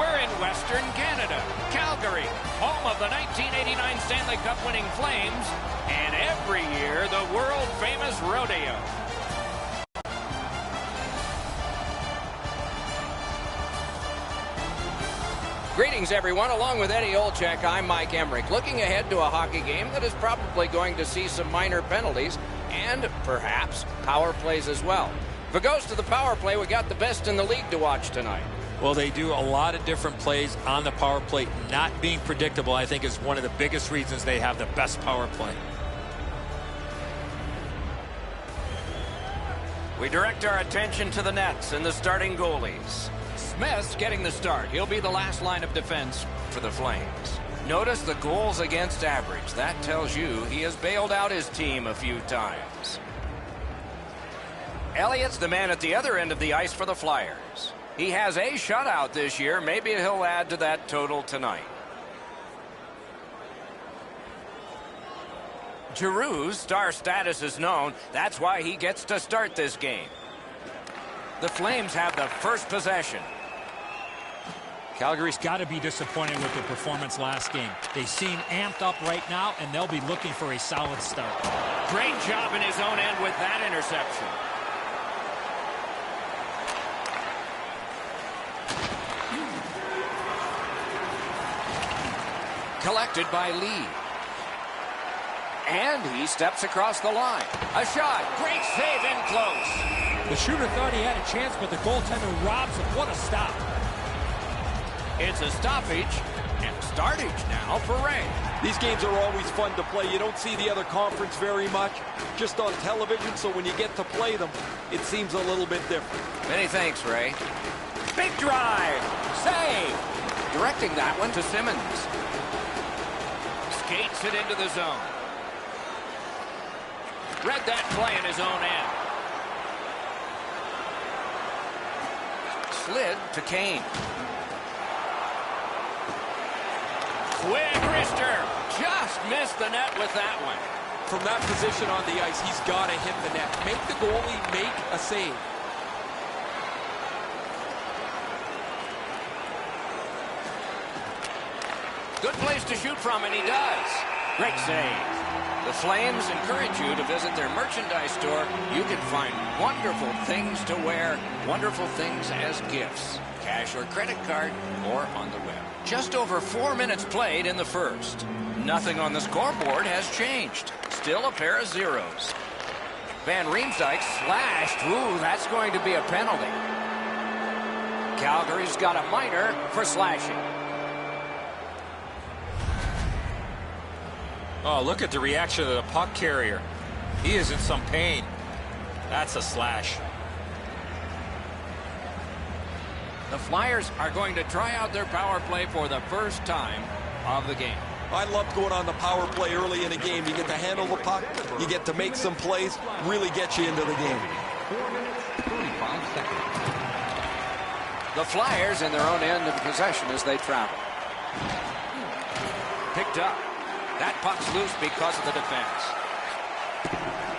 We're in Western Canada, Calgary, home of the 1989 Stanley Cup winning Flames, and every year the world-famous rodeo. Greetings, everyone. Along with Eddie Olczyk, I'm Mike Emrick. Looking ahead to a hockey game that is probably going to see some minor penalties and perhaps power plays as well. If it goes to the power play, we got the best in the league to watch tonight. Well, they do a lot of different plays on the power play. Not being predictable, I think, is one of the biggest reasons they have the best power play. We direct our attention to the nets and the starting goalies. Smith's getting the start. He'll be the last line of defense for the Flames. Notice the goals against average. That tells you he has bailed out his team a few times. Elliott's the man at the other end of the ice for the Flyers. He has a shutout this year. Maybe he'll add to that total tonight. Giroux's star status is known. That's why he gets to start this game. The Flames have the first possession. Calgary's got to be disappointed with their performance last game. They seem amped up right now, and they'll be looking for a solid start. Great job in his own end with that interception. Collected by Lee. And he steps across the line. A shot. Great save in close. The shooter thought he had a chance, but the goaltender robs him. What a stop. It's a stoppage and startage now for Ray. These games are always fun to play. You don't see the other conference very much, just on television, so when you get to play them, it seems a little bit different. Many thanks, Ray. Big drive. Save. Directing that one to Simmons. Skates it into the zone. Read that play in his own end. Slid to Kane. Quick wrister. Just missed the net with that one. From that position on the ice, he's got to hit the net. Make the goalie make a save. Good place to shoot from, and he does. Great save. The Flames encourage you to visit their merchandise store. You can find wonderful things to wear, wonderful things as gifts, cash or credit card, or on the web. Just over 4 minutes played in the first. Nothing on the scoreboard has changed. Still a pair of zeros. Van Riemsdyk slashed. Ooh, that's going to be a penalty. Calgary's got a minor for slashing. Oh, look at the reaction of the puck carrier. He is in some pain. That's a slash. The Flyers are going to try out their power play for the first time of the game. I love going on the power play early in a game. You get to handle the puck, you get to make some plays, really get you into the game. 4 minutes, 35 seconds. The Flyers in their own end of possession as they travel. Picked up. That puck's loose because of the defense.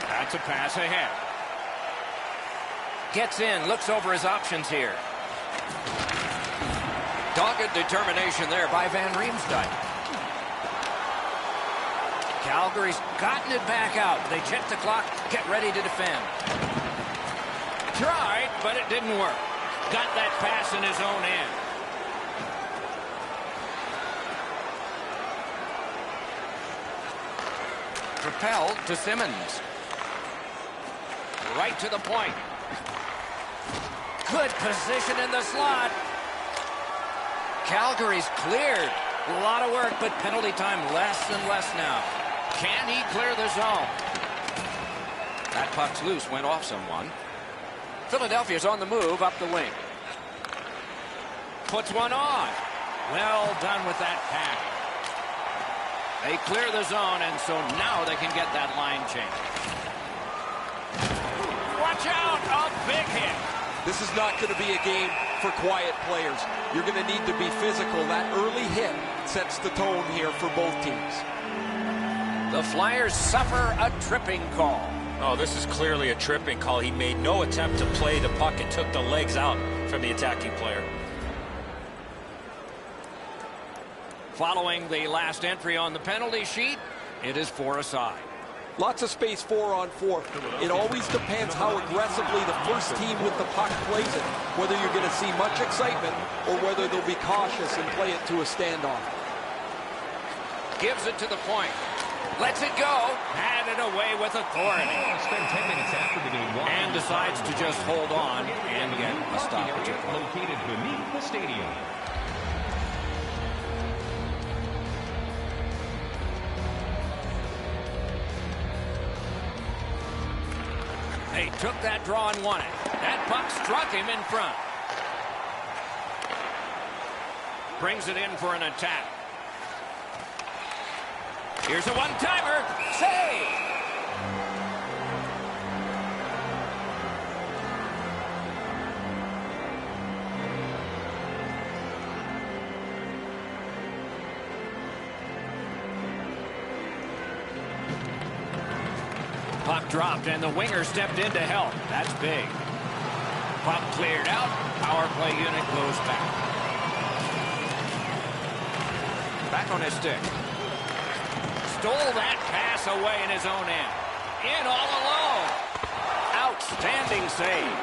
That's a pass ahead. Gets in, looks over his options here. Dogged determination there by Van Riemsdyk. Calgary's gotten it back out. They check the clock, get ready to defend. Tried, but it didn't work. Got that pass in his own end. Propelled to Simmons. Right to the point. Good position in the slot. Calgary's cleared. A lot of work, but penalty time less and less now. Can he clear the zone? That puck's loose, went off someone. Philadelphia's on the move up the wing. Puts one on. Well done with that pass. They clear the zone, and so now they can get that line change. Watch out! A big hit. This is not going to be a game for quiet players. You're going to need to be physical. That early hit sets the tone here for both teams. The Flyers suffer a tripping call. Oh, this is clearly a tripping call. He made no attempt to play the puck and took the legs out from the attacking player. Following the last entry on the penalty sheet, it is 4 aside. Lots of space 4-on-4. It always depends how aggressively the first team with the puck plays it, whether you're going to see much excitement or whether they'll be cautious and play it to a standoff. Gives it to the point. Lets it go. Had it away with authority. Spent 10 minutes after the game. And decides to just hold on and get a stoppage. Located beneath the stadium. They took that draw and won it. That puck struck him in front. Brings it in for an attack. Here's a one-timer. Save! Puck dropped, and the winger stepped in to help. That's big. Puck cleared out. Power play unit goes back. Back on his stick. Stole that pass away in his own end. In all alone. Outstanding save.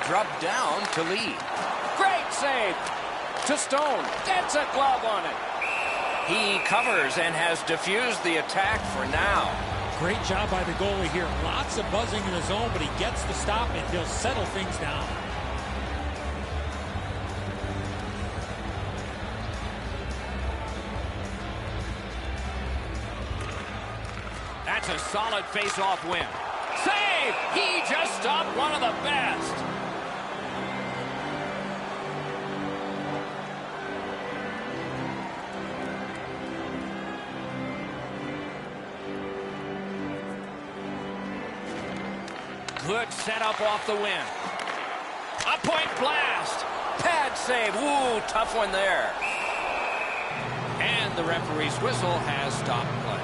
Dropped down to lead. Great save. To Stone. Gets a glove on it. He covers and has diffused the attack for now. Great job by the goalie here. Lots of buzzing in the zone, but he gets the stop and he'll settle things down. That's a solid face-off win. Save! He just stopped one of the best. Good setup off the win. A point blast. Pad save. Ooh, tough one there. And the referee's whistle has stopped play.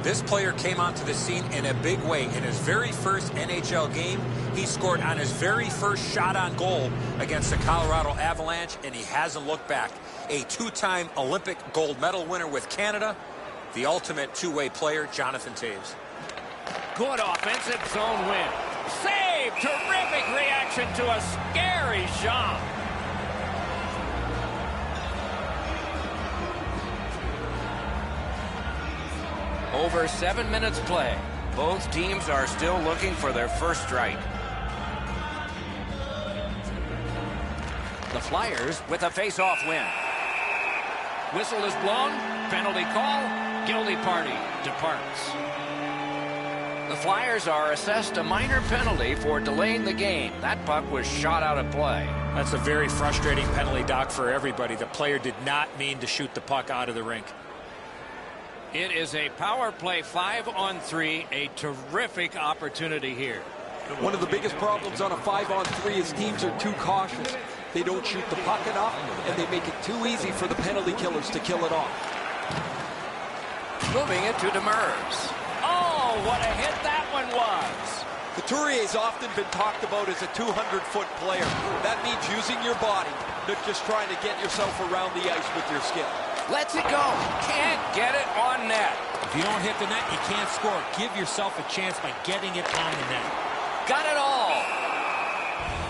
This player came onto the scene in a big way. In his very first NHL game, he scored on his very first shot on goal against the Colorado Avalanche, and he hasn't looked back. A two-time Olympic gold medal winner with Canada, the ultimate two-way player, Jonathan Toews. Good offensive zone win. Save! Terrific reaction to a scary shot. Over 7 minutes play. Both teams are still looking for their first strike. The Flyers with a face-off win. Whistle is blown. Penalty call. Guilty party departs. The Flyers are assessed a minor penalty for delaying the game. That puck was shot out of play. That's a very frustrating penalty, Doc, for everybody. The player did not mean to shoot the puck out of the rink. It is a power play 5-on-3. A terrific opportunity here. One of the biggest problems on a 5-on-3 is teams are too cautious. They don't shoot the puck enough, and they make it too easy for the penalty killers to kill it off. Moving it to Demers. Oh, what a hit that one was. Couturier's often been talked about as a 200-foot player. That means using your body, not just trying to get yourself around the ice with your skill. Lets it go. Can't get it on net. If you don't hit the net, you can't score. Give yourself a chance by getting it on the net. Got it all.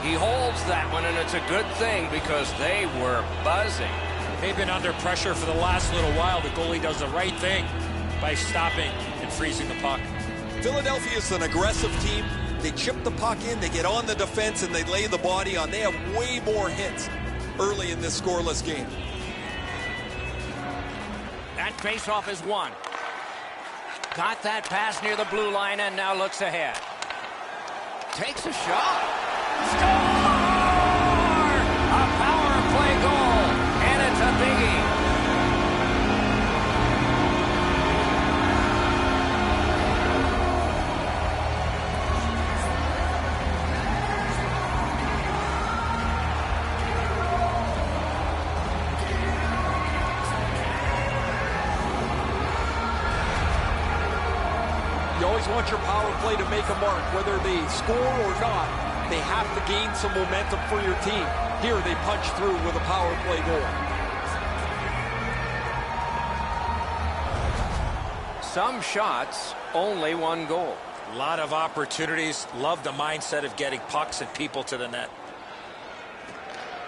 He holds that one, and it's a good thing because they were buzzing. They've been under pressure for the last little while. The goalie does the right thing by stopping and freezing the puck. Philadelphia is an aggressive team. They chip the puck in, they get on the defense, and they lay the body on. They have way more hits early in this scoreless game. That faceoff is won. Got that pass near the blue line and now looks ahead. Takes a shot. Score! A power play goal, and it's a biggie. You always want your power play to make a mark, whether they score or not. They have to gain some momentum for your team. Here they punch through with a power play goal. Some shots, only one goal. A lot of opportunities. Love the mindset of getting pucks and people to the net.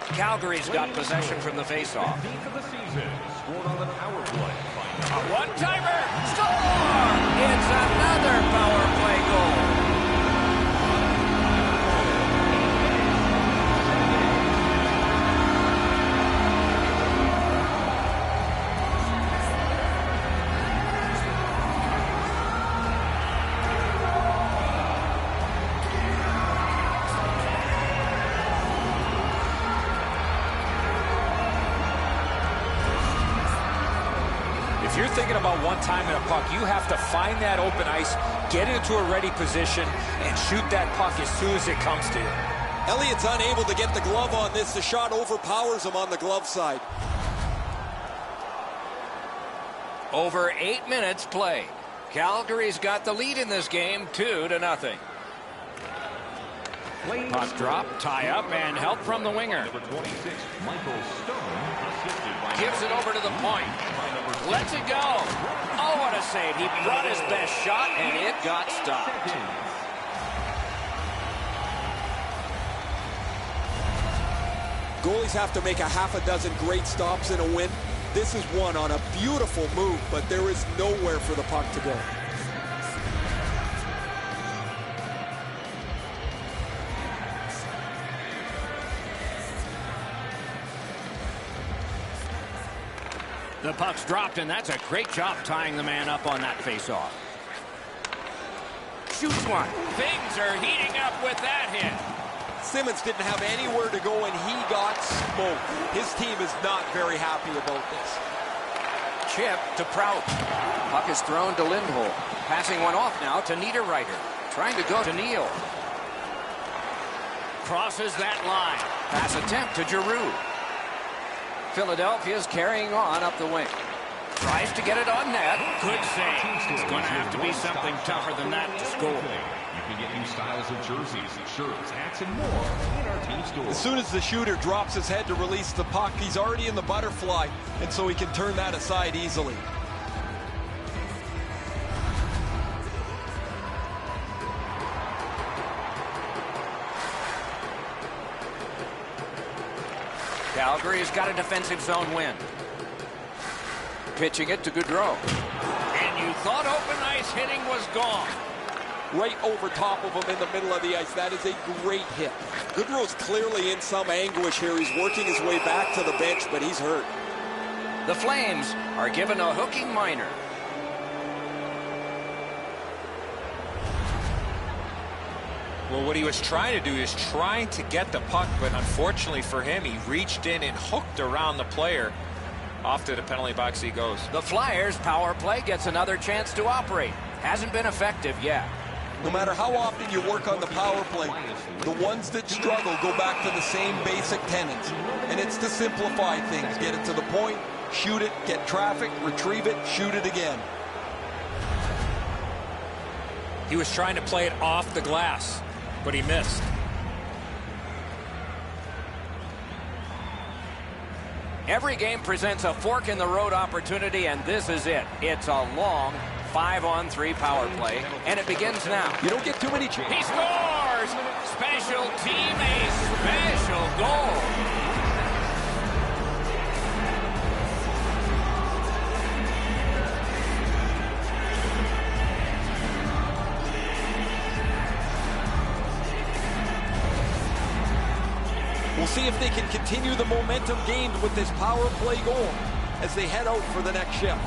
Calgary's got possession from the faceoff. For the season, scored on the power play. A one-timer! Score! It's another power play goal. If you're thinking about one time in a puck, you have to find that open ice, get into a ready position, and shoot that puck as soon as it comes to you. Elliott's unable to get the glove on this. The shot overpowers him on the glove side. Over 8 minutes played. Calgary's got the lead in this game, 2-0. Puck drop, tie up, and help from the winger. Number 26, Michael Stone, assisted by... Gives it over to the point. Lets it go. Oh, what a save. He brought his best shot, and it got stopped. Goalies have to make a half a dozen great stops in a win. This is one on a beautiful move, but there is nowhere for the puck to go. The puck's dropped, and that's a great job tying the man up on that faceoff. Shoots one. Things are heating up with that hit. Simmons didn't have anywhere to go, and he got smoked. His team is not very happy about this. Chip to Prout. Puck is thrown to Lindholm. Passing one off now to Niederreiter. Trying to go to Neal. Crosses that line. Pass attempt to Giroux. Philadelphia's carrying on up the wing. Tries to get it on net. Good save. It's going to have to be something tougher than that to score. You can get new styles of jerseys, shirts, hats, and more in our team store. As soon as the shooter drops his head to release the puck, he's already in the butterfly, and so he can turn that aside easily. Calgary's got a defensive zone win. Pitching it to Gaudreau. And you thought open ice hitting was gone. Right over top of him in the middle of the ice. That is a great hit. Gaudreau's clearly in some anguish here. He's working his way back to the bench, but he's hurt. The Flames are given a hooking minor. Well, what he was trying to do is trying to get the puck, but unfortunately for him, he reached in and hooked around the player. Off to the penalty box he goes. The Flyers' power play gets another chance to operate. Hasn't been effective yet. No matter how often you work on the power play, the ones that struggle go back to the same basic tenets. And it's to simplify things. Get it to the point, shoot it, get traffic, retrieve it, shoot it again. He was trying to play it off the glass, but he missed. Every game presents a fork-in-the-road opportunity, and this is it. It's a long 5-on-3 power play, and it begins now. You don't get too many chances. He scores! Special team, a special goal. We'll see if they can continue the momentum gained with this power play goal as they head out for the next shift.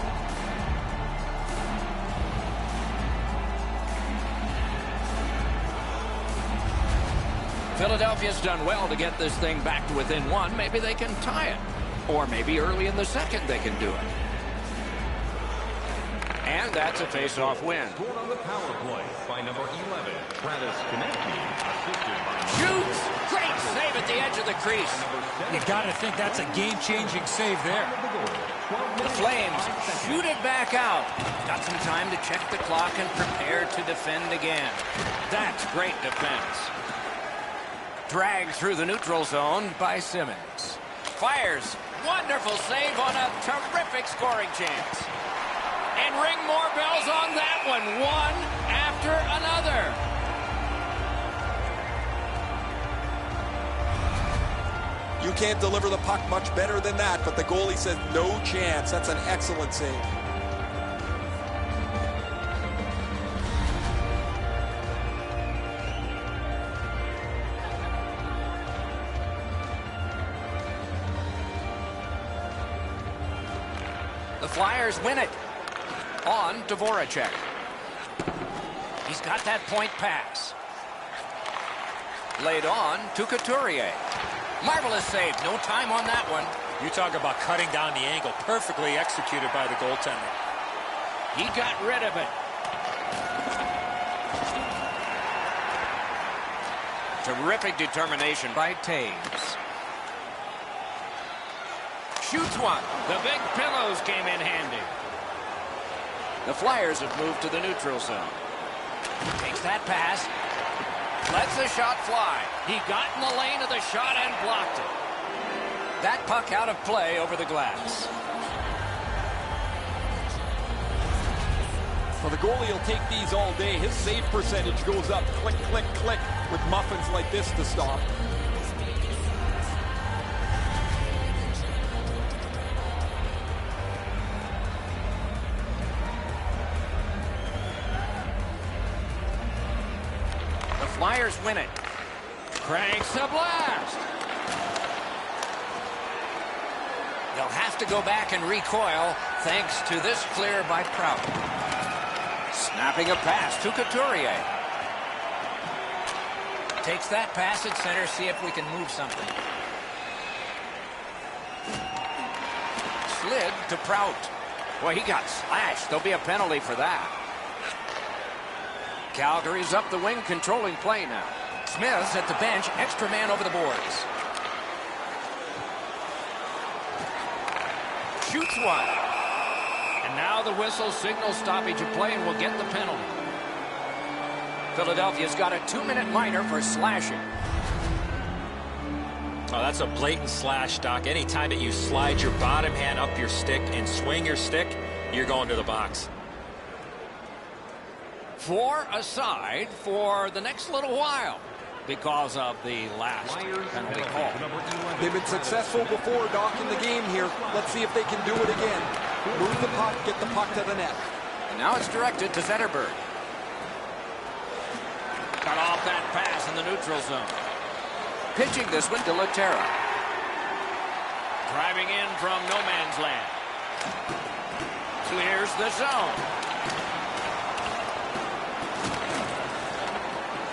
Philadelphia's done well to get this thing back to within one. Maybe they can tie it. Or maybe early in the second they can do it. And that's a face-off win. Scored on the power play by number 11, Travis Konecny, assisted by... Shoots! Great save at the edge of the crease. You got to think that's a game-changing save there. The Flames shoot it back out. Got some time to check the clock and prepare to defend again. That's great defense. Dragged through the neutral zone by Simmons. Fires. Wonderful save on a terrific scoring chance. And ring more bells on that one. One after another. You can't deliver the puck much better than that, but the goalie says no chance. That's an excellent save. The Flyers win it. On to Voracek. He's got that point pass. Laid on to Couturier. Marvelous save. No time on that one. You talk about cutting down the angle. Perfectly executed by the goaltender. He got rid of it. Terrific determination by Taves. Shoots one. The big pillows came in handy. The Flyers have moved to the neutral zone. Takes that pass. Lets the shot fly. He got in the lane of the shot and blocked it. That puck out of play over the glass. Well, the goalie will take these all day. His save percentage goes up. Click, click, click with muffins like this to stop. Flyers win it. Cranks a blast. They'll have to go back and recoil thanks to this clear by Prout. Snapping a pass to Couturier. Takes that pass at center, see if we can move something. Slid to Prout. Boy, he got slashed. There'll be a penalty for that. Calgary's up the wing, controlling play now. Smith's at the bench, extra man over the boards. Shoots one. And now the whistle signals stoppage of play and will get the penalty. Philadelphia's got a 2-minute minor for slashing. Oh, that's a blatant slash, Doc. Anytime that you slide your bottom hand up your stick and swing your stick, you're going to the box. 4 aside for the next little while because of the last penalty call. They've been successful before, Doc, in the game here. Let's see if they can do it again. Move the puck, get the puck to the net. And now it's directed to Zetterberg. Got off that pass in the neutral zone. Pitching this one to Laterra. Driving in from no man's land. Clears the zone.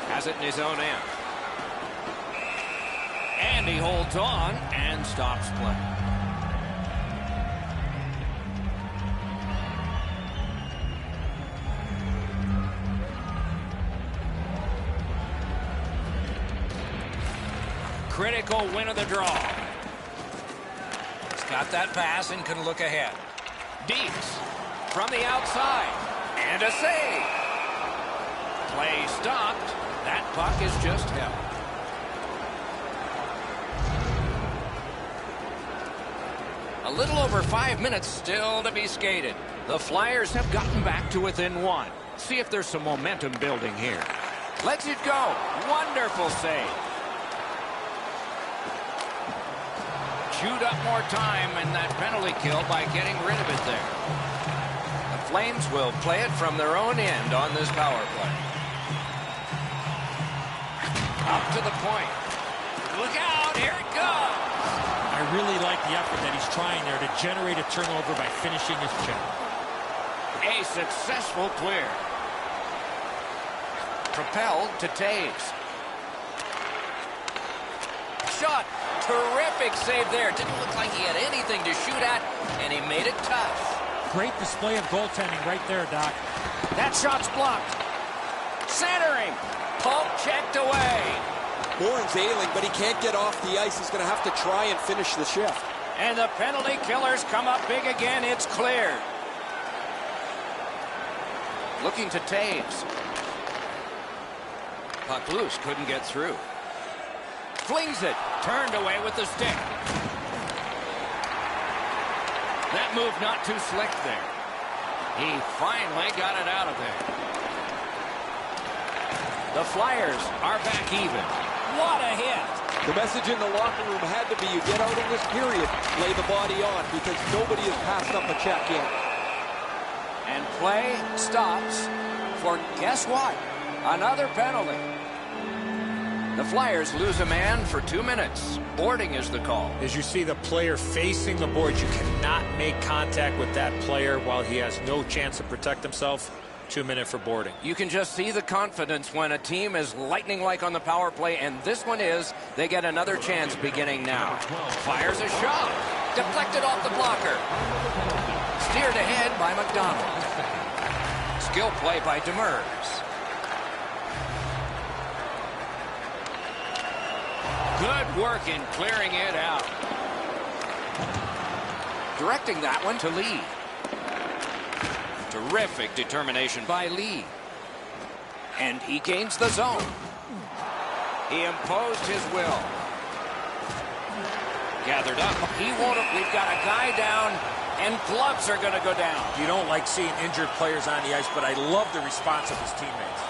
Has it in his own end. And he holds on and stops play. Critical win of the draw. He's got that pass and can look ahead. Deeps from the outside. And a save. Play stopped. That puck is just held. A little over 5 minutes still to be skated. The Flyers have gotten back to within 1. See if there's some momentum building here. Lets it go. Wonderful save. Chewed up more time in that penalty kill by getting rid of it there. The Flames will play it from their own end on this power play. Up to the point. Look out, here it goes. I really like the effort that he's trying there to generate a turnover by finishing his check. A successful clear. Propelled to Taves. Shot. Terrific save there. Didn't look like he had anything to shoot at, and he made it tough. Great display of goaltending right there, Doc. That shot's blocked. Centering. Poke checked away. Morin's ailing, but he can't get off the ice. He's going to have to try and finish the shift. And the penalty killers come up big again. It's cleared. Looking to Taves. Puck loose. Couldn't get through. Flings it. Turned away with the stick. That move not too slick there. He finally got it out of there. The Flyers are back even. What a hit. The message in the locker room had to be, you get out of this period, lay the body on, because nobody has passed up a check yet. And play stops for, guess what? Another penalty. The Flyers lose a man for 2 minutes. Boarding is the call. As you see the player facing the boards, you cannot make contact with that player while he has no chance to protect himself. 2 minutes for boarding. You can just see the confidence when a team is lightning-like on the power play, and this one is. They get another chance beginning now. Fires a shot. Deflected off the blocker. Steered ahead by McDonald. Skill play by Demers. Good work in clearing it out. Directing that one to Lee. Terrific determination by Lee. And he gains the zone. He imposed his will. Gathered up. He won't. We've got a guy down, and gloves are going to go down. You don't like seeing injured players on the ice, but I love the response of his teammates.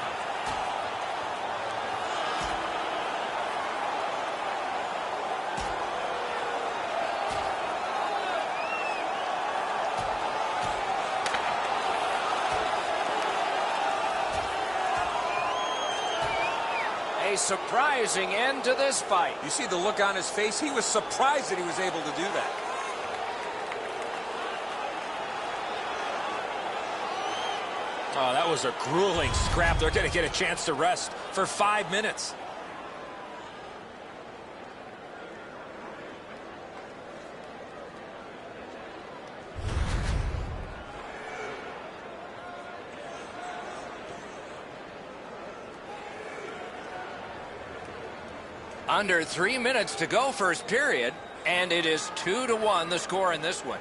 A surprising end to this fight. You see the look on his face? He was surprised that he was able to do that. Oh, that was a grueling scrap. They're going to get a chance to rest for 5 minutes. Under 3 minutes to go first period, and it is 2-1 the score in this one.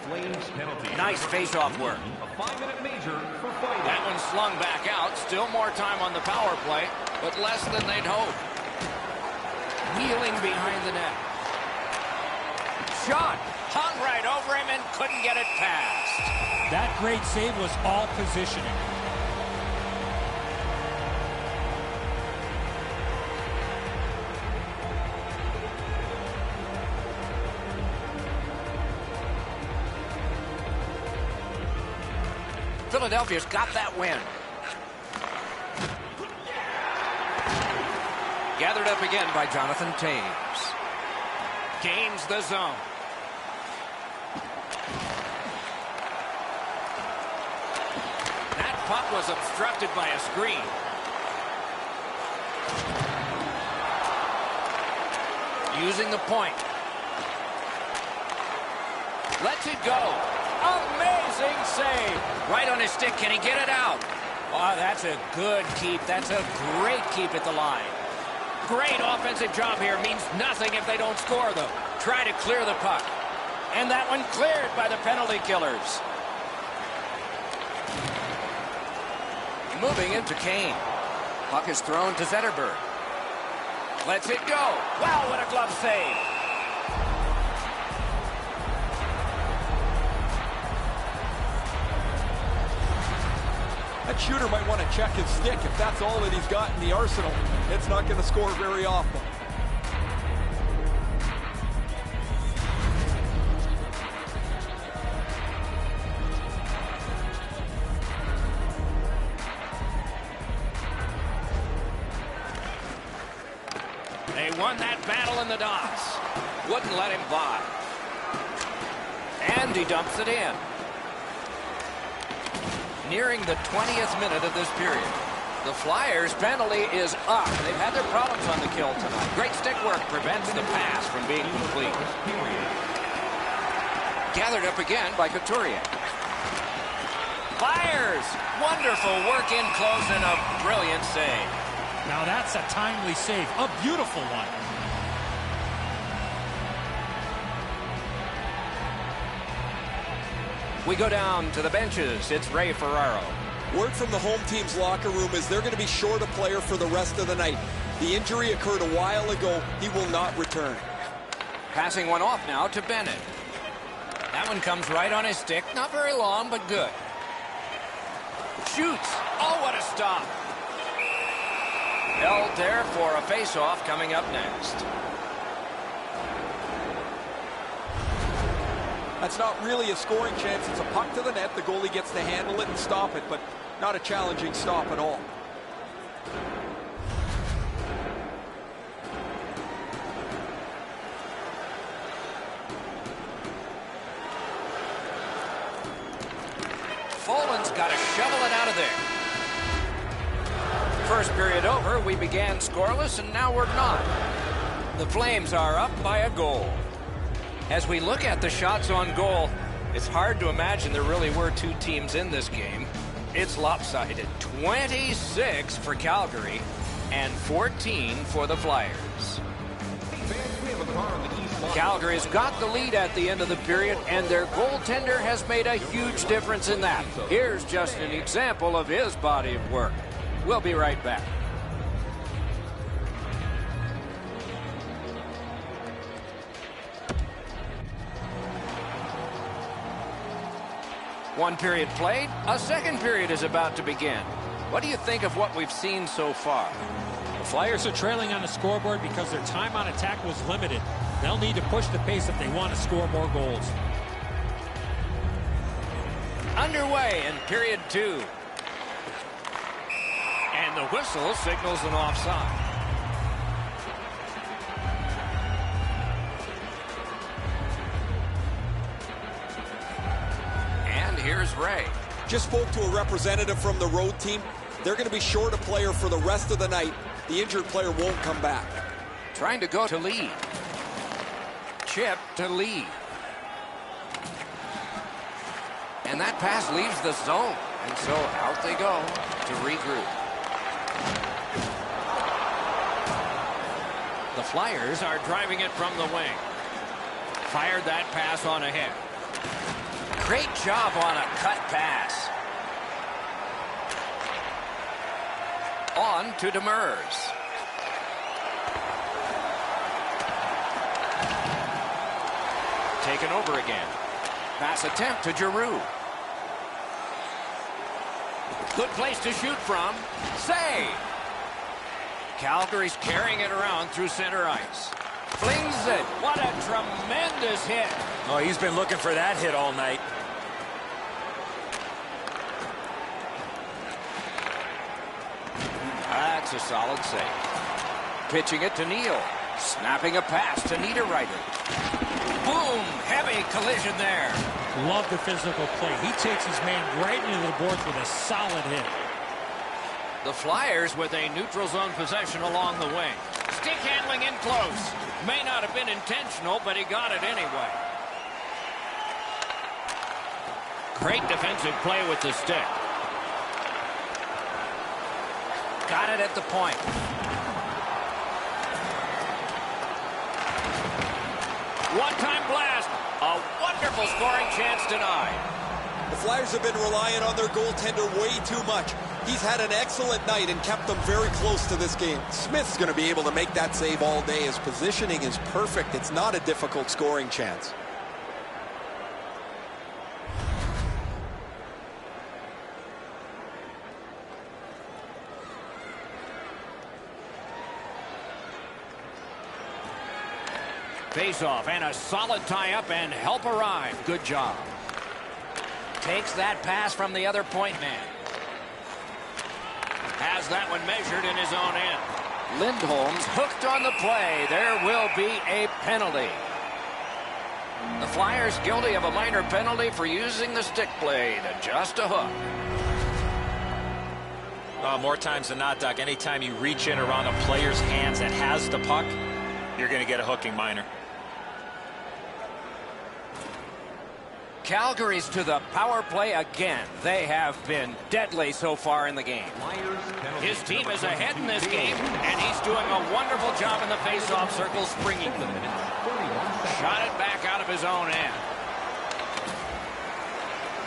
Flames penalty. Nice face-off work. A 5-minute major for fighting. That one slung back out. Still more time on the power play, but less than they'd hoped. Wheeling behind the net. Shot. Hung right over him and couldn't get it past. That great save was all positioning. Philadelphia's got that win. Gathered up again by Jonathan Toews. Gains the zone. That puck was obstructed by a screen. Using the point. Lets it go. Amazing save. Right on his stick. Can he get it out? Oh, that's a good keep. That's a great keep at the line. Great offensive job here. Means nothing if they don't score, though. Try to clear the puck. And that one cleared by the penalty killers. Moving into Kane. Puck is thrown to Zetterberg. Lets it go. Wow, what a glove save. That shooter might want to check his stick. If that's all that he's got in the arsenal, it's not going to score very often. They won that battle in the docks. Wouldn't let him by. And he dumps it in. Nearing the 20th minute of this period. The Flyers' penalty is up. They've had their problems on the kill tonight. Great stick work prevents the pass from being complete. Gathered up again by Couturier. Fires! Wonderful work in close and a brilliant save. Now that's a timely save. A beautiful one. We go down to the benches. It's Ray Ferraro. Word from the home team's locker room is they're going to be short a player for the rest of the night. The injury occurred a while ago. He will not return. Passing one off now to Bennett. That one comes right on his stick. Not very long, but good. Shoots. Oh, what a stop. Held there for a face-off coming up next. That's not really a scoring chance. It's a puck to the net. The goalie gets to handle it and stop it, but not a challenging stop at all. Follin's got to shovel it out of there. First period over, we began scoreless, and now we're not. The Flames are up by a goal. As we look at the shots on goal, it's hard to imagine there really were two teams in this game. It's lopsided. 26 for Calgary and 14 for the Flyers. Calgary's got the lead at the end of the period, and their goaltender has made a huge difference in that. Here's just an example of his body of work. We'll be right back. One period played, a second period is about to begin. What do you think of what we've seen so far? The Flyers are trailing on the scoreboard because their time on attack was limited. They'll need to push the pace if they want to score more goals. Underway in period 2. And the whistle signals an offside. And here's Ray. Just spoke to a representative from the road team. They're going to be short a player for the rest of the night. The injured player won't come back. Trying to go to lead. Chip to lead. And that pass leaves the zone. And so out they go to regroup. The Flyers are driving it from the wing. Fired that pass on ahead. Great job on a cut pass. On to Demers. Taken over again. Pass attempt to Giroux. Good place to shoot from. Save. Calgary's carrying it around through center ice. Flings it. What a tremendous hit. Oh, he's been looking for that hit all night. That's a solid save. Pitching it to Neal. Snapping a pass to Niederreiter. Boom! Heavy collision there. Love the physical play. He takes his man right into the boards with a solid hit. The Flyers with a neutral zone possession along the wing. Stick handling in close. May not have been intentional, but he got it anyway. Great defensive play with the stick. Got it at the point. One-time blast. A wonderful scoring chance denied. The Flyers have been relying on their goaltender way too much. He's had an excellent night and kept them very close to this game. Smith's going to be able to make that save all day. His positioning is perfect. It's not a difficult scoring chance. Face-off and a solid tie-up and help arrive. Good job. Takes that pass from the other point man. Has that one measured in his own end. Lindholm's hooked on the play. There will be a penalty. The Flyers guilty of a minor penalty for using the stick blade. Just a hook. More times than not, Doc, anytime you reach in around a player's hands that has the puck, you're going to get a hooking minor. Calgary's to the power play again. They have been deadly so far in the game. His team is ahead in this game, and he's doing a wonderful job in the face-off circle, springing them. Shot it back out of his own end.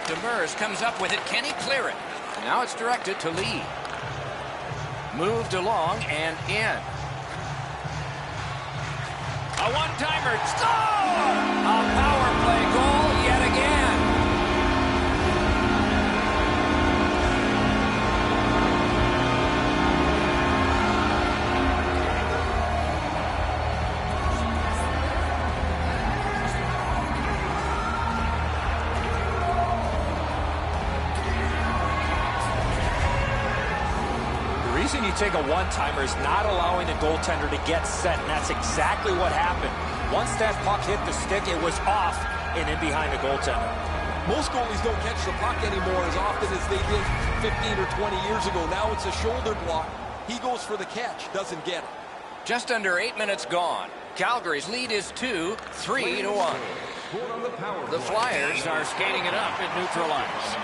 Demers comes up with it. Can he clear it? Now it's directed to Lee. Moved along and in. A one-timer. Score! A power play goal yet again. The reason you take a one-timer is not allowing the goaltender to get set, and that's exactly what happened. Once that puck hit the stick, it was off and in behind the goaltender. Most goalies don't catch the puck anymore as often as they did 15 or 20 years ago. Now it's a shoulder block. He goes for the catch, doesn't get it. Just under 8 minutes gone. Calgary's lead is 2, 3-1. The Flyers are skating it up at neutral ice.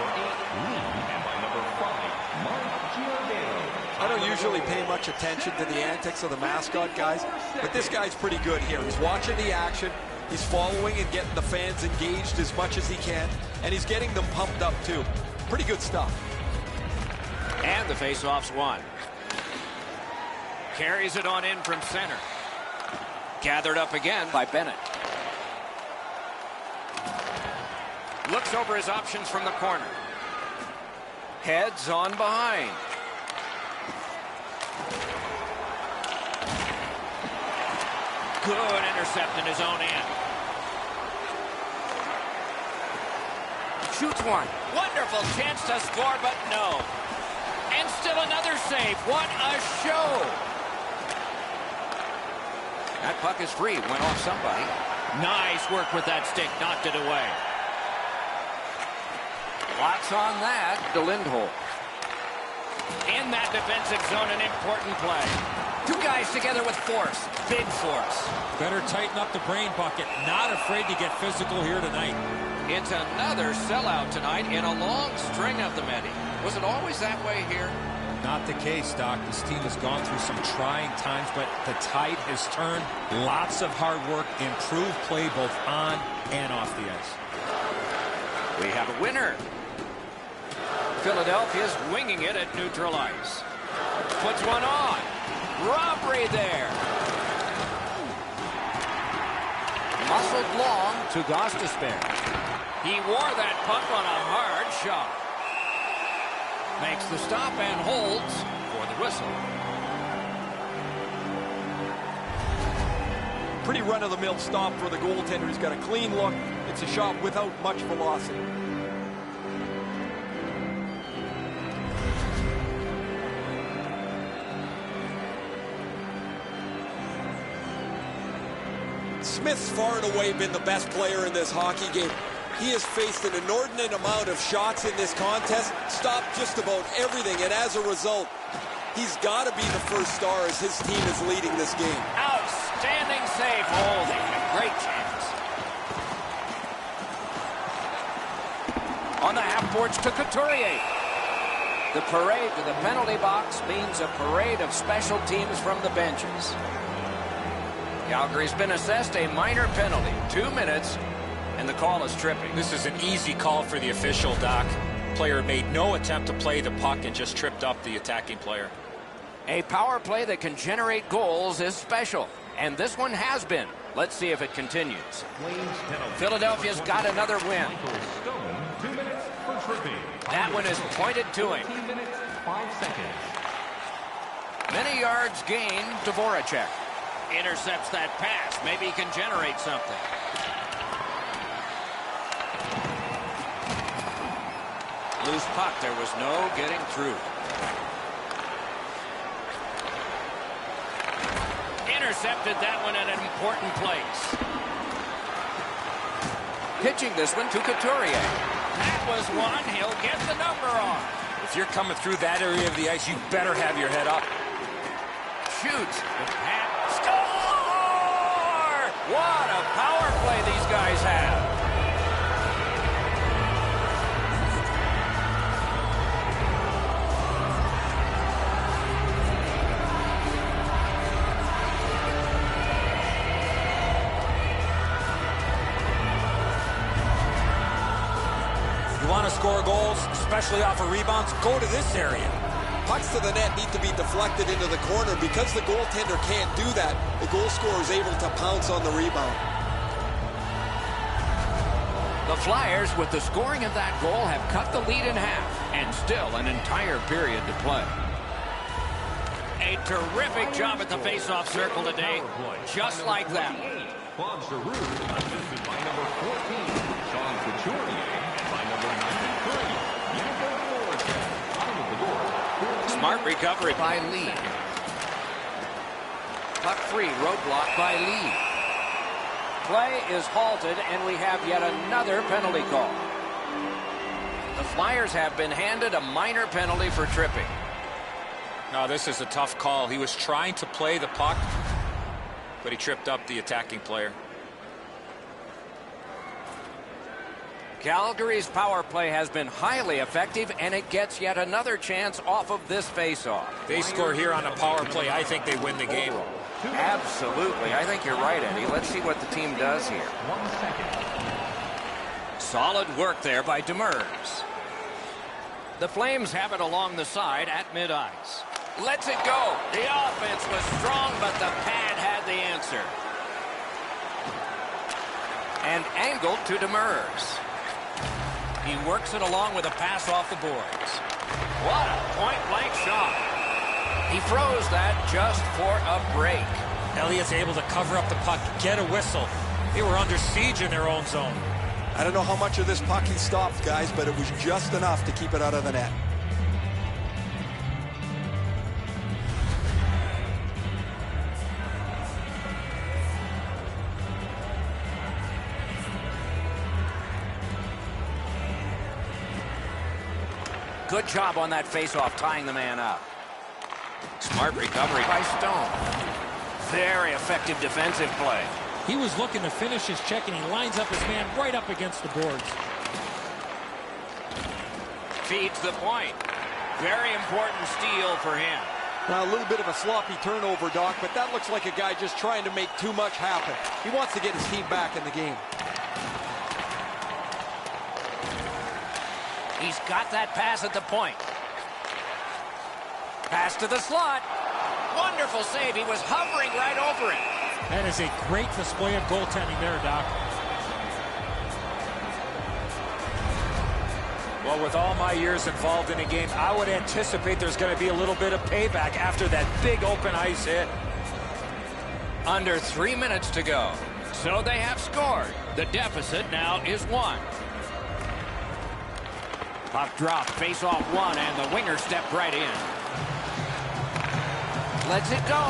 I don't usually pay much attention to the antics of the mascot guys, but this guy's pretty good here. He's watching the action, he's following and getting the fans engaged as much as he can, and he's getting them pumped up too. Pretty good stuff. And the faceoff's won. Carries it on in from center. Gathered up again by Bennett. Looks over his options from the corner. Heads on behind. Good intercept in his own end. Shoots one. Wonderful chance to score, but no. And still another save. What a show. That puck is free. Went off somebody. Nice work with that stick. Knocked it away. Lots on that to Lindholm. In that defensive zone, an important play. Two guys together with force. Big force. Better tighten up the brain bucket. Not afraid to get physical here tonight. It's another sellout tonight in a long string of them, Eddie. Was it always that way here? Not the case, Doc. This team has gone through some trying times, but the tide has turned. Lots of hard work, improved play both on and off the ice. We have a winner. Philadelphia's winging it at neutral ice. Puts one on. Robbery there. Muscled long to Gostisbehere. He wore that puck on a hard shot. Makes the stop and holds for the whistle. Pretty run-of-the-mill stop for the goaltender. He's got a clean look. It's a shot without much velocity. Smith's far and away been the best player in this hockey game. He has faced an inordinate amount of shots in this contest, stopped just about everything, and as a result, he's got to be the first star as his team is leading this game. Outstanding save, holding. A great chance. On the half boards to Couturier. The parade to the penalty box means a parade of special teams from the benches. Calgary's been assessed a minor penalty. 2 minutes, and the call is tripping. This is an easy call for the official, Doc. Player made no attempt to play the puck and just tripped up the attacking player. A power play that can generate goals is special, and this one has been. Let's see if it continues. Philadelphia's got another win. 2 minutes for tripping. That one is pointed to him. 15 minutes, 5 seconds. Many yards gained to Voracek. Intercepts that pass. Maybe he can generate something. Loose puck. There was no getting through. Intercepted that one at an important place. Pitching this one to Couturier. That was one. He'll get the number on. If you're coming through that area of the ice, you better have your head up. Shoots. Score! What a power play these guys have. You want to score goals, especially off of rebounds, go to this area. Pucks to the net need to be deflected into the corner. Because the goaltender can't do that, the goal scorer is able to pounce on the rebound. The Flyers, with the scoring of that goal, have cut the lead in half, and still an entire period to play. A terrific job at the face-off circle today, just like that. Claude Giroux, assisted by number 14, Sean Couturier, and by number 93, uniform forward check, out of the door. Smart recovery by Lee. Puck free, roadblock by Lee. Play is halted, and we have yet another penalty call. The Flyers have been handed a minor penalty for tripping. No, this is a tough call. He was trying to play the puck, but he tripped up the attacking player. Calgary's power play has been highly effective, and it gets yet another chance off of this faceoff. They score here on a power play. I think they win the game. Absolutely. I think you're right, Eddie. Let's see what the team does here. 1 second. Solid work there by Demers. The Flames have it along the side at mid-ice. Lets it go. The offense was strong, but the pad had the answer. And angled to Demers. He works it along with a pass off the boards. What a point-blank shot. He throws that just for a break. Elliott's able to cover up the puck, get a whistle. They were under siege in their own zone. I don't know how much of this puck he stopped, guys, but it was just enough to keep it out of the net. Good job on that faceoff, tying the man up. Smart recovery by Stone. Very effective defensive play. He was looking to finish his check, and he lines up his man right up against the boards. Feeds the point. Very important steal for him. Now, a little bit of a sloppy turnover, Doc, but that looks like a guy just trying to make too much happen. He wants to get his team back in the game. He's got that pass at the point. Pass to the slot. Wonderful save. He was hovering right over it. That is a great display of goaltending there, Doc. Well, with all my years involved in a game, I would anticipate there's going to be a little bit of payback after that big open ice hit. Under 3 minutes to go. So they have scored. The deficit now is 1. Puck drop, face off 1, and the winger stepped right in. Lets it go.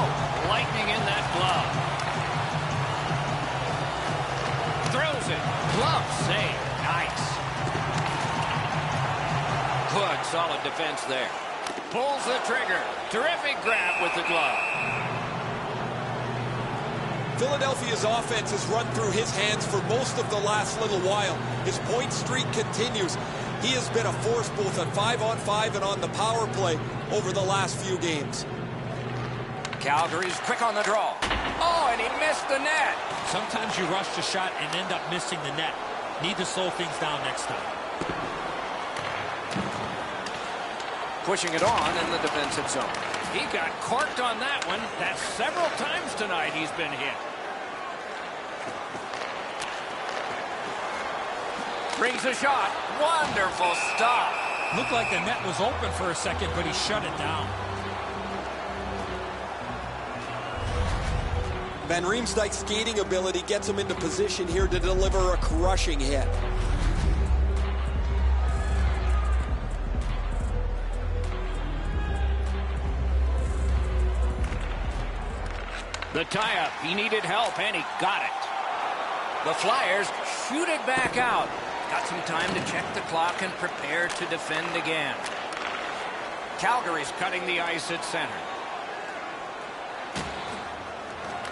Lightning in that glove. Throws it. Glove save. Nice. Good, solid defense there. Pulls the trigger. Terrific grab with the glove. Philadelphia's offense has run through his hands for most of the last little while. His point streak continues. He has been a force both at 5-on-5 and on the power play over the last few games. Calgary's quick on the draw. Oh, and he missed the net. Sometimes you rush the shot and end up missing the net. Need to slow things down next time. Pushing it on in the defensive zone. He got corked on that one. That's several times tonight he's been hit. Brings a shot. Wonderful stop. Looked like the net was open for a second, but he shut it down. Van Riemsdyk's skating ability gets him into position here to deliver a crushing hit. The tie-up. He needed help, and he got it. The Flyers shoot it back out. Got some time to check the clock and prepare to defend again. Calgary's cutting the ice at center.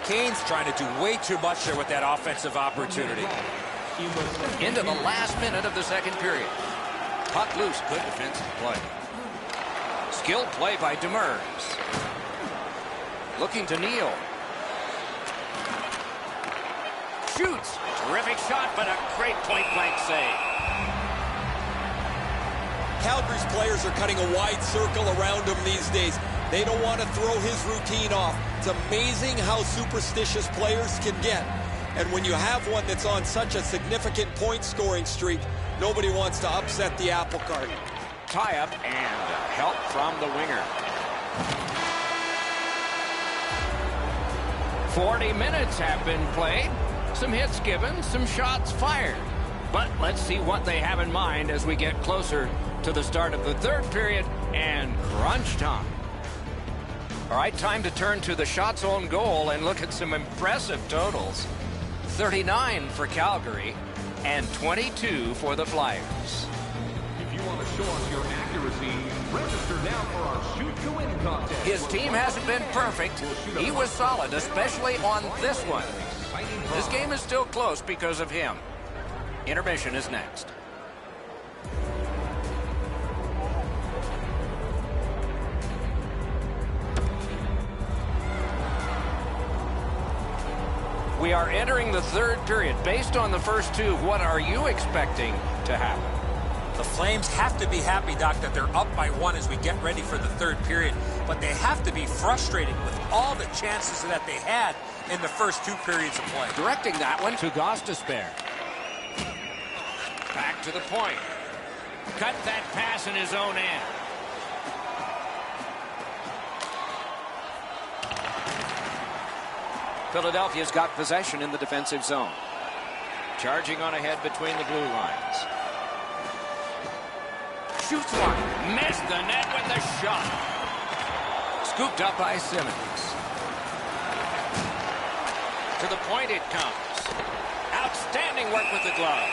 Kane's trying to do way too much there with that offensive opportunity. Into the last minute of the second period. Puck loose. Good defensive play. Skilled play by Demers. Looking to Neal. Shoots. Terrific shot, but a great point-blank save. Calgary's players are cutting a wide circle around him these days. They don't want to throw his routine off. It's amazing how superstitious players can get. And when you have one that's on such a significant point-scoring streak, nobody wants to upset the apple cart. Tie-up and help from the winger. 40 minutes have been played. Some hits given, some shots fired. But let's see what they have in mind as we get closer to the start of the third period and crunch time. All right, time to turn to the shots on goal and look at some impressive totals. 39 for Calgary and 22 for the Flyers. If you want to show us your accuracy, register now for our Shoot to Win contest. His team hasn't been perfect. He was solid, especially on this one. This game is still close because of him. Intermission is next. We are entering the third period. Based on the first two, what are you expecting to happen? The Flames have to be happy, Doc, that they're up by 1 as we get ready for the third period. But they have to be frustrated with all the chances that they had in the first 2 periods of play. Directing that one to Gostisbehere. Back to the point. Cut that pass in his own end. Philadelphia's got possession in the defensive zone. Charging on ahead between the blue lines. Shoots one. Missed the net with the shot. Scooped up by Simmons. To the point it comes. Outstanding work with the glove.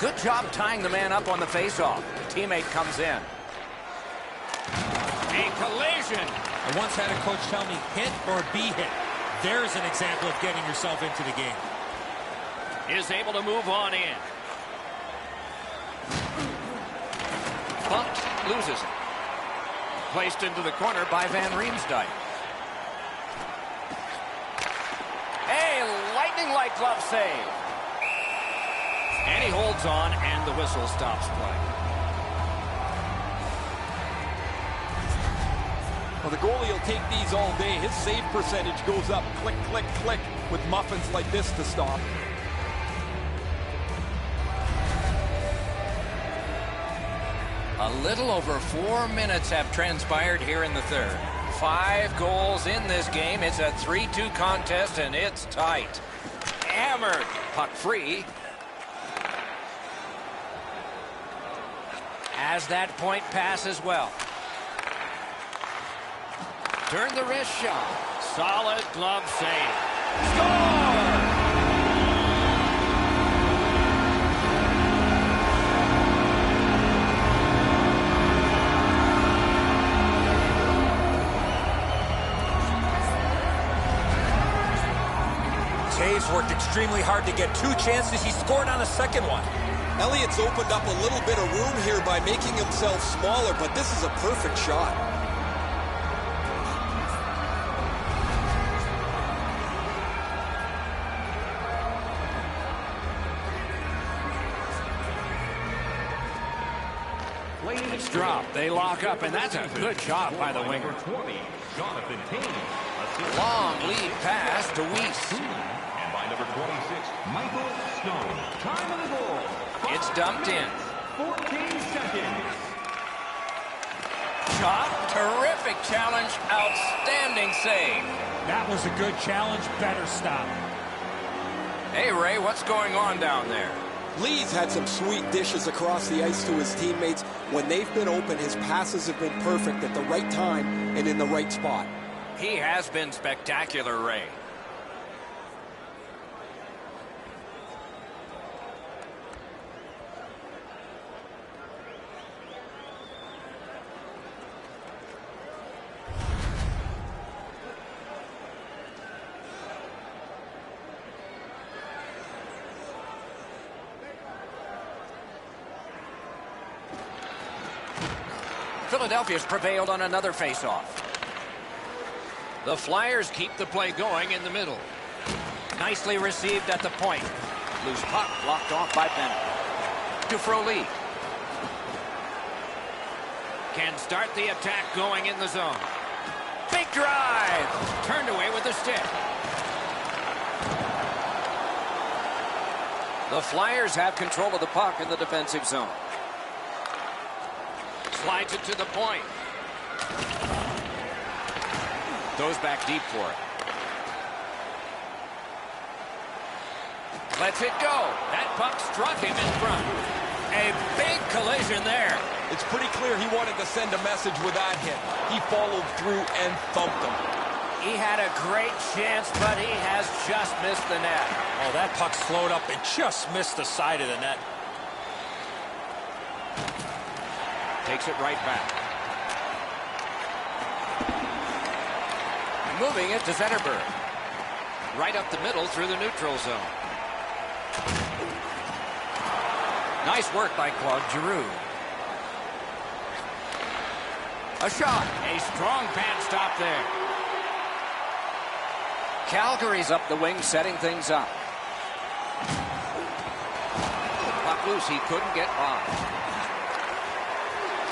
Good job tying the man up on the faceoff. Teammate comes in. A collision. I once had a coach tell me, hit or be hit. There's an example of getting yourself into the game. Is able to move on in. Bumped, loses it. Placed into the corner by Van Riemsdyk. A lightning-like glove save. And he holds on, and the whistle stops play. Well, the goalie will take these all day. His save percentage goes up, click, click, click, with muffins like this to stop. A little over 4 minutes have transpired here in the third. 5 goals in this game. It's a 3-2 contest, and it's tight. Hammered. Puck free. As that point pass as well. Turn the wrist shot. Solid glove save. Score! Toews worked extremely hard to get 2 chances. He scored on a second one. Elliott's opened up a little bit of room here by making himself smaller, but this is a perfect shot. It's dropped. They lock up, and that's a good shot by the winger. 20, Jonathan Toews. Long lead pass to Weiss. And by number 26, Michael Stone. Time of the goal. It's dumped in. 14 seconds. Shot. Terrific challenge. Outstanding save. That was a good challenge. Better stop. Hey, Ray, what's going on down there? Lee's had some sweet dishes across the ice to his teammates. When they've been open, his passes have been perfect at the right time and in the right spot. He has been spectacular, Ray. Philadelphia's prevailed on another faceoff. The Flyers keep the play going in the middle. Nicely received at the point. Loose puck blocked off by Bennett. To Frolik. Can start the attack going in the zone. Big drive. Turned away with the stick. The Flyers have control of the puck in the defensive zone. Slides it to the point. Goes back deep for it. Lets it go. That puck struck him in front. A big collision there. It's pretty clear he wanted to send a message with that hit. He followed through and thumped him. He had a great chance, but he has just missed the net. Oh, that puck slowed up and just missed the side of the net. Takes it right back. Moving it to Zetterberg. Right up the middle through the neutral zone. Nice work by Claude Giroux. A shot. A strong pad stop there. Calgary's up the wing, setting things up. Puck loose, he couldn't get by.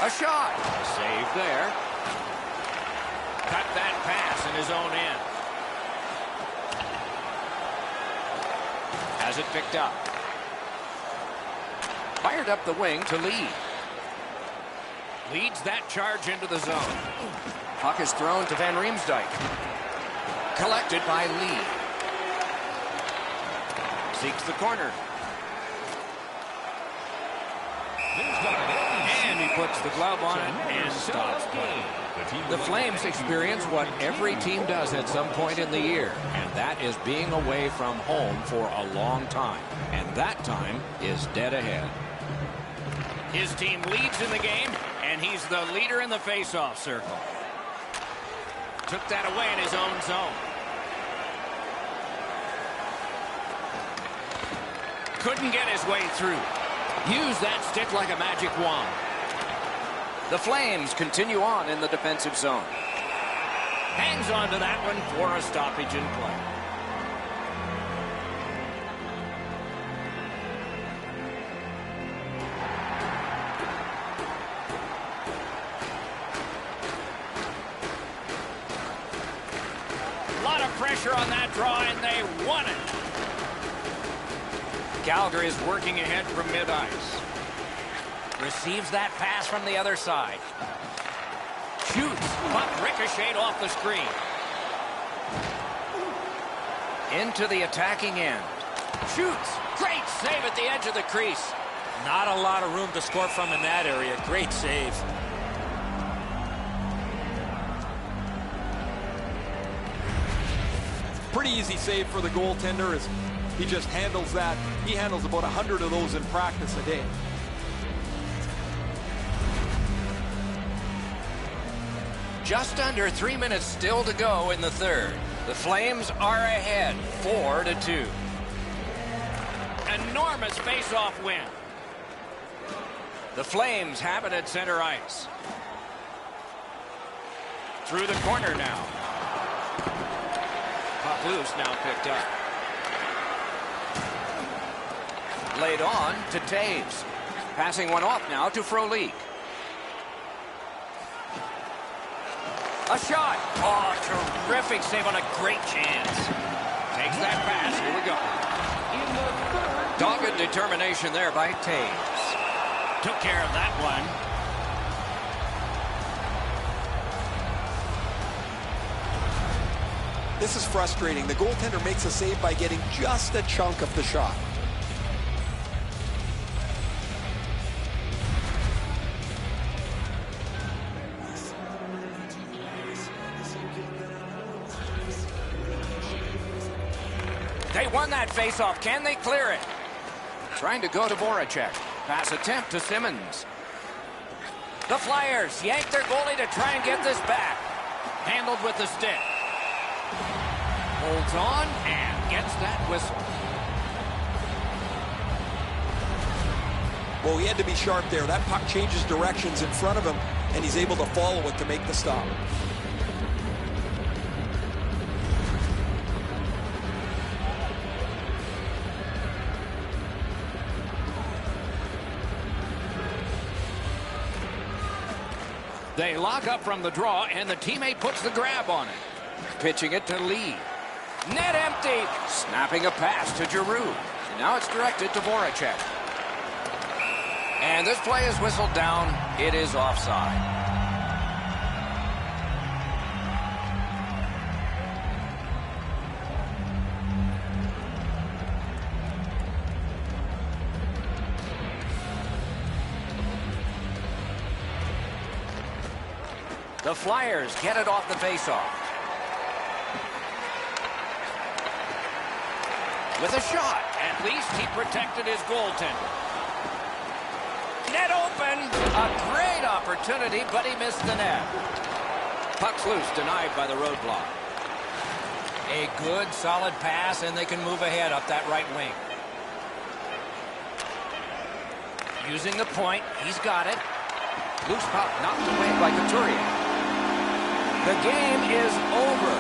A shot. A save there. Cut that pass in his own end. Has it picked up. Fired up the wing to Lee. Leads that charge into the zone. Puck is thrown to Van Riemsdyk. Collected by Lee. Seeks the corner. And he puts the glove on it and stops play. The Flames experience what every team does at some point in the year, and that is being away from home for a long time. And that time is dead ahead. His team leads in the game, and he's the leader in the faceoff circle. Took that away in his own zone. Couldn't get his way through. Used that stick like a magic wand. The Flames continue on in the defensive zone. Hangs on to that one for a stoppage in play. A lot of pressure on that draw, and they won it. Calgary is working ahead from mid-ice. Receives that pass from the other side. Shoots. Puck ricocheted off the screen. Into the attacking end. Shoots. Great save at the edge of the crease. Not a lot of room to score from in that area. Great save. Pretty easy save for the goaltender as he just handles that. He handles about 100 of those in practice a day. Just under 3 minutes still to go in the third. The Flames are ahead 4-2. Enormous face-off win. The Flames have it at center ice. Through the corner now. Puck loose, now picked up. Laid on to Taves. Passing one off now to Frolik. A shot. Oh, terrific save on a great chance. Takes that pass. Here we go. Dogged determination there by Taves. Took care of that one. This is frustrating. The goaltender makes a save by getting just a chunk of the shot. They won that faceoff. Can they clear it? Trying to go to Voracek. Pass attempt to Simmons. The Flyers yank their goalie to try and get this back. Handled with the stick. Holds on and gets that whistle. Well, he had to be sharp there. That puck changes directions in front of him, and he's able to follow it to make the stop. They lock up from the draw, and the teammate puts the grab on it. Pitching it to Lee. Net empty. Snapping a pass to Giroux. And now it's directed to Voracek. And this play is whistled down. It is offside. The Flyers get it off the faceoff. With a shot. At least he protected his goaltender. Net open. A great opportunity, but he missed the net. Puck's loose, denied by the roadblock. A good, solid pass, and they can move ahead up that right wing. Using the point. He's got it. Loose puck knocked away by Couturier. The game is over.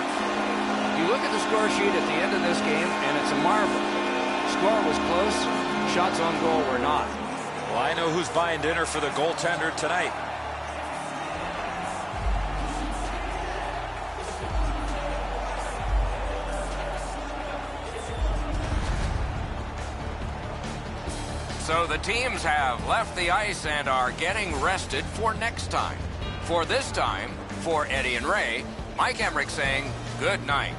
You look at the score sheet at the end of this game, and it's a marvel. Score was close. Shots on goal were not. Well, I know who's buying dinner for the goaltender tonight. So the teams have left the ice and are getting rested for next time. For this time, for Eddie and Ray, Mike Emrick saying good night.